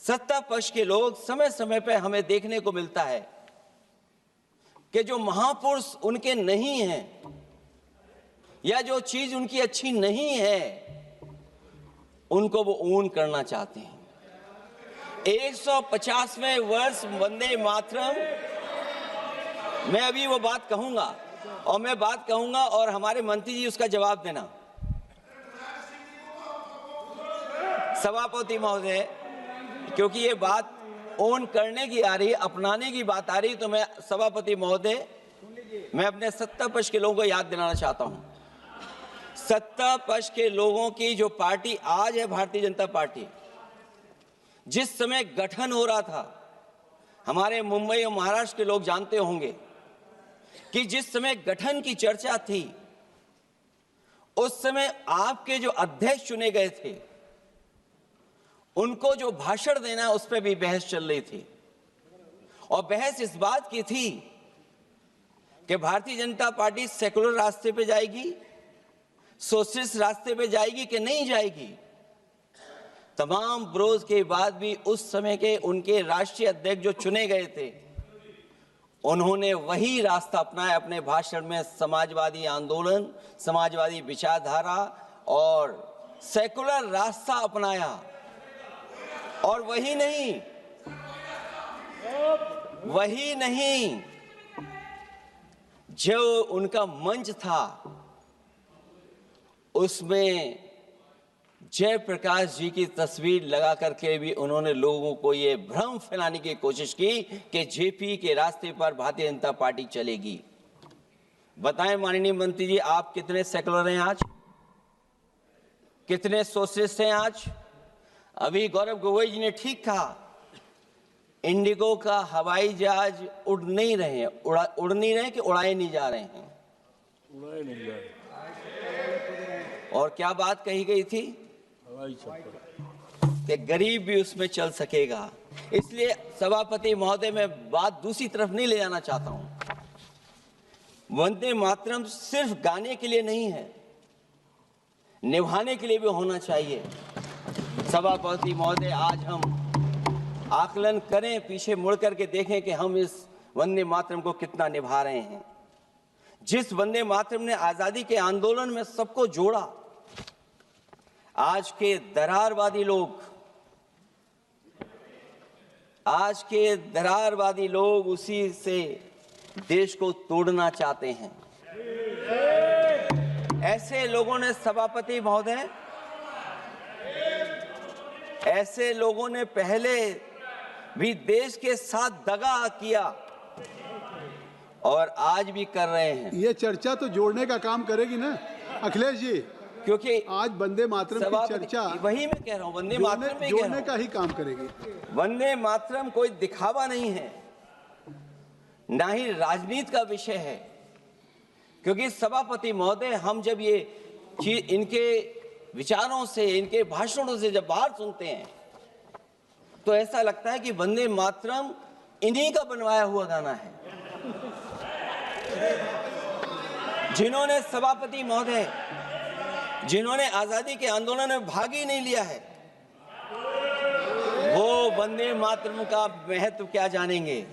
सत्ता पक्ष के लोग समय समय पर हमें देखने को मिलता है कि जो महापुरुष उनके नहीं हैं या जो चीज उनकी अच्छी नहीं है उनको वो ऊन करना चाहते हैं। 150वें वर्ष वंदे मातरम, मैं अभी वो बात कहूंगा और हमारे मंत्री जी उसका जवाब देना। सभापति महोदय, क्योंकि ये बात ओन करने की आ रही है, अपनाने की बात आ रही, तो मैं सभापति महोदय, मैं अपने सत्ता पक्ष के लोगों को याद दिलाना चाहता हूं। सत्ता पक्ष के लोगों की जो पार्टी आज है, भारतीय जनता पार्टी, जिस समय गठन हो रहा था, हमारे मुंबई और महाराष्ट्र के लोग जानते होंगे कि जिस समय गठन की चर्चा थी, उस समय आपके जो अध्यक्ष चुने गए थे, उनको जो भाषण देना है उस पर भी बहस चल रही थी। और बहस इस बात की थी कि भारतीय जनता पार्टी सेकुलर रास्ते पे जाएगी, सोशलिस्ट रास्ते पे जाएगी कि नहीं जाएगी। तमाम विरोध के बाद भी उस समय के उनके राष्ट्रीय अध्यक्ष जो चुने गए थे, उन्होंने वही रास्ता अपनाया अपने भाषण में। समाजवादी आंदोलन, समाजवादी विचारधारा और सेकुलर रास्ता अपनाया। और वही नहीं, जो उनका मंच था उसमें जयप्रकाश जी की तस्वीर लगा करके भी उन्होंने लोगों को ये भ्रम फैलाने की कोशिश की कि जेपी के रास्ते पर भारतीय जनता पार्टी चलेगी। बताएं माननीय मंत्री जी, आप कितने सेकुलर हैं आज, कितने सोशलिस्ट हैं आज? अभी गौरव गोगोई जी ने ठीक कहा, इंडिगो का हवाई जहाज उड़ नहीं रहे कि उड़ाए नहीं जा रहे हैं? उड़ाए नहीं जा रहे। और क्या बात कही गई थी कि गरीब भी उसमें चल सकेगा। इसलिए सभापति महोदय, मैं बात दूसरी तरफ नहीं ले जाना चाहता हूं। वंदे मातरम सिर्फ गाने के लिए नहीं है, निभाने के लिए भी होना चाहिए। सभापति महोदय, आज हम आकलन करें, पीछे मुड़ करके देखें कि हम इस वंदे मातरम को कितना निभा रहे हैं। जिस वंदे मातरम ने आजादी के आंदोलन में सबको जोड़ा, आज के दरारवादी लोग उसी से देश को तोड़ना चाहते हैं। ऐसे लोगों ने, सभापति महोदय, ऐसे लोगों ने पहले भी देश के साथ दगा किया और आज भी कर रहे हैं। ये चर्चा तो जोड़ने का काम करेगी ना अखिलेश जी, क्योंकि आज वंदे मातरम की चर्चा, वही मैं कह रहा हूं, वंदे मातरम में जोड़ने का ही काम करेगी। वंदे मातरम कोई दिखावा नहीं है, ना ही राजनीति का विषय है। क्योंकि सभापति महोदय, हम जब ये चीज इनके विचारों से, इनके भाषणों से जब बाहर सुनते हैं, तो ऐसा लगता है कि वंदे मातरम इन्हीं का बनवाया हुआ गाना है। जिन्होंने, सभापति महोदय, जिन्होंने आजादी के आंदोलन में भाग ही नहीं लिया है, वो वंदे मातरम का महत्व क्या जानेंगे।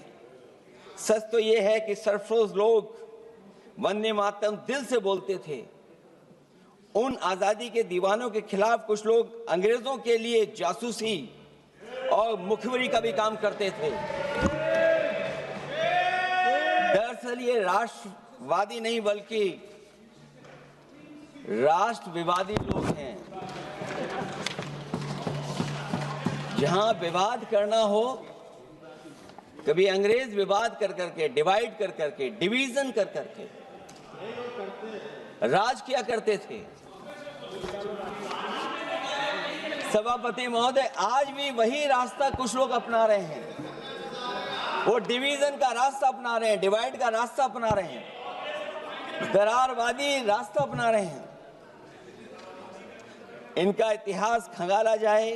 सच तो ये है कि सरफरोश लोग वंदे मातरम दिल से बोलते थे। उन आजादी के दीवानों के खिलाफ कुछ लोग अंग्रेजों के लिए जासूसी और मुखबिरी का भी काम करते थे। दरअसल ये राष्ट्रवादी नहीं बल्कि राष्ट्र विवादी लोग हैं। जहां विवाद करना हो, कभी अंग्रेज विवाद कर करके, डिवाइड कर करके, डिवीजन कर करके राज किया करते थे। सभापति महोदय, आज भी वही रास्ता कुछ लोग अपना रहे हैं। वो डिवीजन का रास्ता अपना रहे हैं, डिवाइड का रास्ता अपना रहे हैं, दरारवादी रास्ता अपना रहे हैं। इनका इतिहास खंगाला जाए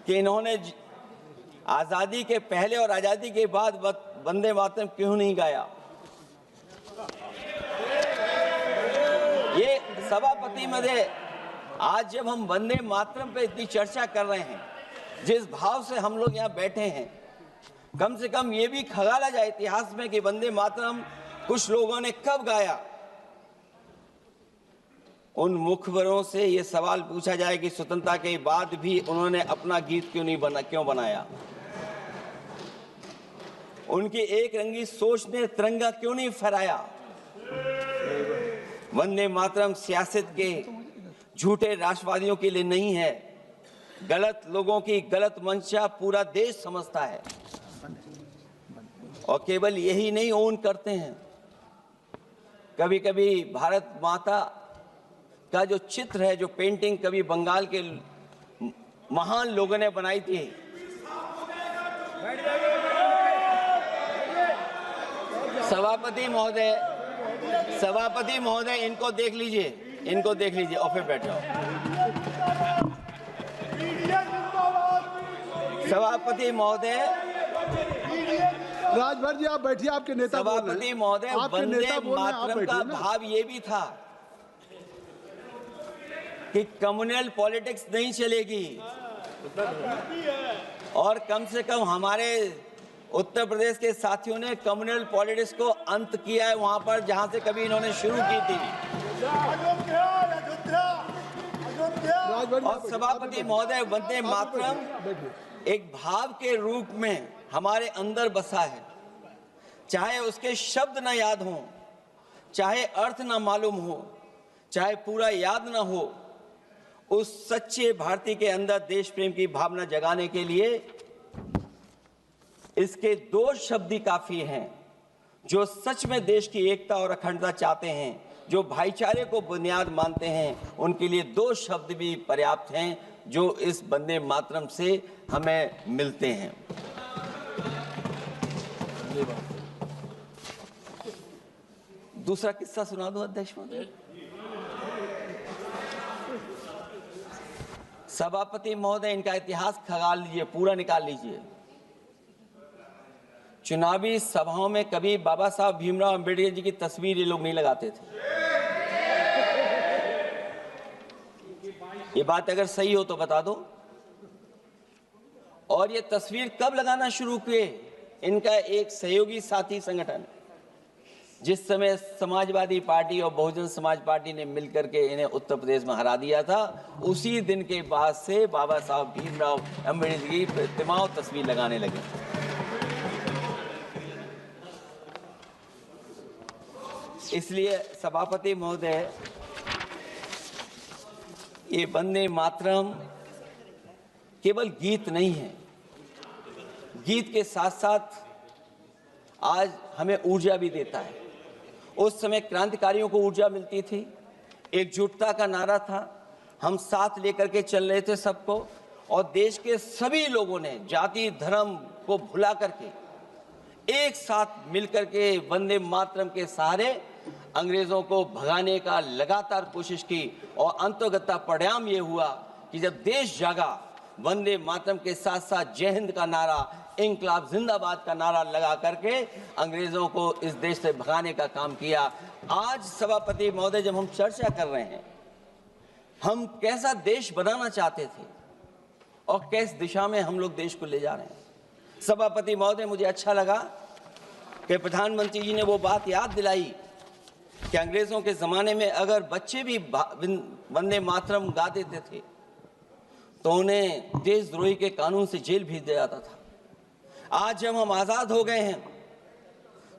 कि इन्होंने आजादी के पहले और आजादी के बाद वंदे मातरम क्यों नहीं गाया। ये सभापति महोदय, आज जब हम वंदे मातरम पे इतनी चर्चा कर रहे हैं, जिस भाव से हम लोग यहाँ बैठे हैं, कम से कम ये भी खगाला जाए इतिहास में कि वंदे मातरम कुछ लोगों ने कब गाया। उन मुखबरों से ये सवाल पूछा जाए कि स्वतंत्रता के बाद भी उन्होंने अपना गीत क्यों बनाया। उनकी एक रंगी सोच ने तिरंगा क्यों नहीं फहराया। वंदे मातरम सियासत के झूठे राष्ट्रवादियों के लिए नहीं है, गलत लोगों की गलत मंशा पूरा देश समझता है और केवल यही नहीं ओन करते हैं। कभी कभी भारत माता का जो चित्र है, जो पेंटिंग कभी बंगाल के महान लोगों ने बनाई थी, सभापति महोदय इनको देख लीजिए और फिर बैठ जाओ। सभापति महोदय, राजभर जी आप बैठिए, आपके नेता बोल रहे हैं। सभापति महोदय, वंदे मातरम का भाव ये भी था कि कम्युनल पॉलिटिक्स नहीं चलेगी और कम से कम हमारे उत्तर प्रदेश के साथियों ने कम्युनल पॉलिटिक्स को अंत किया है वहां पर जहां से कभी इन्होंने शुरू की थी। और सभापति महोदय, वंदे मातरम एक भाव के रूप में हमारे अंदर बसा है, चाहे उसके शब्द न याद हो, चाहे अर्थ न मालूम हो, चाहे पूरा याद न हो, उस सच्चे भारतीय के अंदर देश प्रेम की भावना जगाने के लिए इसके दो शब्द ही काफी हैं। जो सच में देश की एकता और अखंडता चाहते हैं, जो भाईचारे को बुनियाद मानते हैं, उनके लिए दो शब्द भी पर्याप्त हैं जो इस वंदे मातरम से हमें मिलते हैं। दूसरा किस्सा सुना दो अध्यक्ष महोदय। सभापति महोदय, इनका इतिहास खंगाल लीजिए, पूरा निकाल लीजिए। चुनावी सभाओं में कभी बाबा साहब भीमराव अंबेडकर जी की तस्वीर ये लोग नहीं लगाते थे। ये बात अगर सही हो तो बता दो। और ये तस्वीर कब लगाना शुरू किए? इनका एक सहयोगी साथी संगठन, जिस समय समाजवादी पार्टी और बहुजन समाज पार्टी ने मिलकर के इन्हें उत्तर प्रदेश में हरा दिया था, उसी दिन के बाद से बाबा साहब भीमराव अंबेडकर की प्रतिमा और तस्वीर लगाने लगे। इसलिए सभापति महोदय, ये वंदे मातरम केवल गीत नहीं है, गीत के साथ साथ आज हमें ऊर्जा भी देता है। उस समय क्रांतिकारियों को ऊर्जा मिलती थी, एकजुटता का नारा था, हम साथ लेकर के चल रहे थे सबको, और देश के सभी लोगों ने जाति धर्म को भुला करके एक साथ मिलकर के वंदे मातरम के सहारे अंग्रेजों को भगाने का लगातार कोशिश की। और अंततः परिणाम ये हुआ कि जब देश जागा, वंदे मातरम के साथ साथ जय हिंद का नारा, इंकलाब जिंदाबाद का नारा लगा करके अंग्रेजों को इस देश से भगाने का काम किया। आज सभापति महोदय, जब हम चर्चा कर रहे हैं, हम कैसा देश बनाना चाहते थे और किस दिशा में हम लोग देश को ले जा रहे हैं। सभापति महोदय, मुझे अच्छा लगा कि प्रधानमंत्री जी ने वो बात याद दिलाई कि अंग्रेजों के जमाने में अगर बच्चे भी वंदे मातरम गा देते थे तो उन्हें देशद्रोही के कानून से जेल भेज दिया जाता था। आज जब हम आजाद हो गए हैं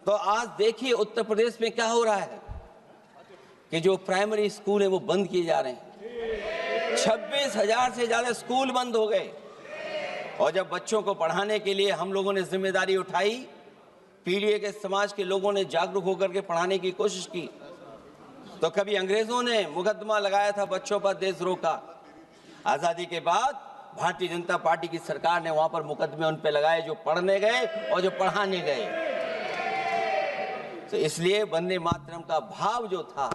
तो आज देखिए उत्तर प्रदेश में क्या हो रहा है कि जो प्राइमरी स्कूल है वो बंद किए जा रहे हैं। 26,000 से ज्यादा स्कूल बंद हो गए। और जब बच्चों को पढ़ाने के लिए हम लोगों ने जिम्मेदारी उठाई, पीढ़ी के समाज के लोगों ने जागरूक होकर के पढ़ाने की कोशिश की, तो कभी अंग्रेजों ने मुकदमा लगाया था बच्चों पर देशद्रोह का। आजादी के बाद भारतीय जनता पार्टी की सरकार ने वहां पर मुकदमे उन पे लगाए जो पढ़ने गए और जो पढ़ाने गए। तो इसलिए वंदे मातरम का भाव जो था,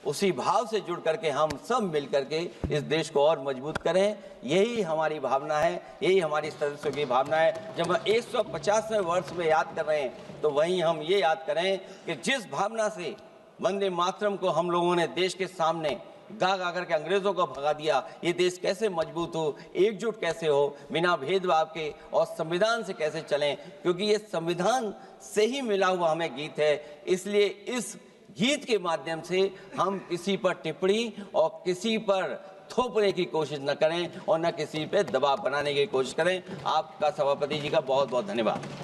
उसी भाव से जुड़ करके हम सब मिल करके इस देश को और मजबूत करें। यही हमारी भावना है, यही हमारी सदस्यों की भावना है। जब हम 150वें वर्ष में याद कर रहे हैं तो वहीं हम ये याद करें कि जिस भावना से वंदे मातरम को हम लोगों ने देश के सामने गा गा करके अंग्रेजों को भगा दिया, ये देश कैसे मजबूत हो, एकजुट कैसे हो, बिना भेदभाव के, और संविधान से कैसे चलें, क्योंकि ये संविधान से ही मिला हुआ हमें गीत है। इसलिए इस गीत के माध्यम से हम किसी पर टिप्पणी और किसी पर थोपने की कोशिश न करें और न किसी पे दबाव बनाने की कोशिश करें। आपका सभापति जी का बहुत बहुत धन्यवाद।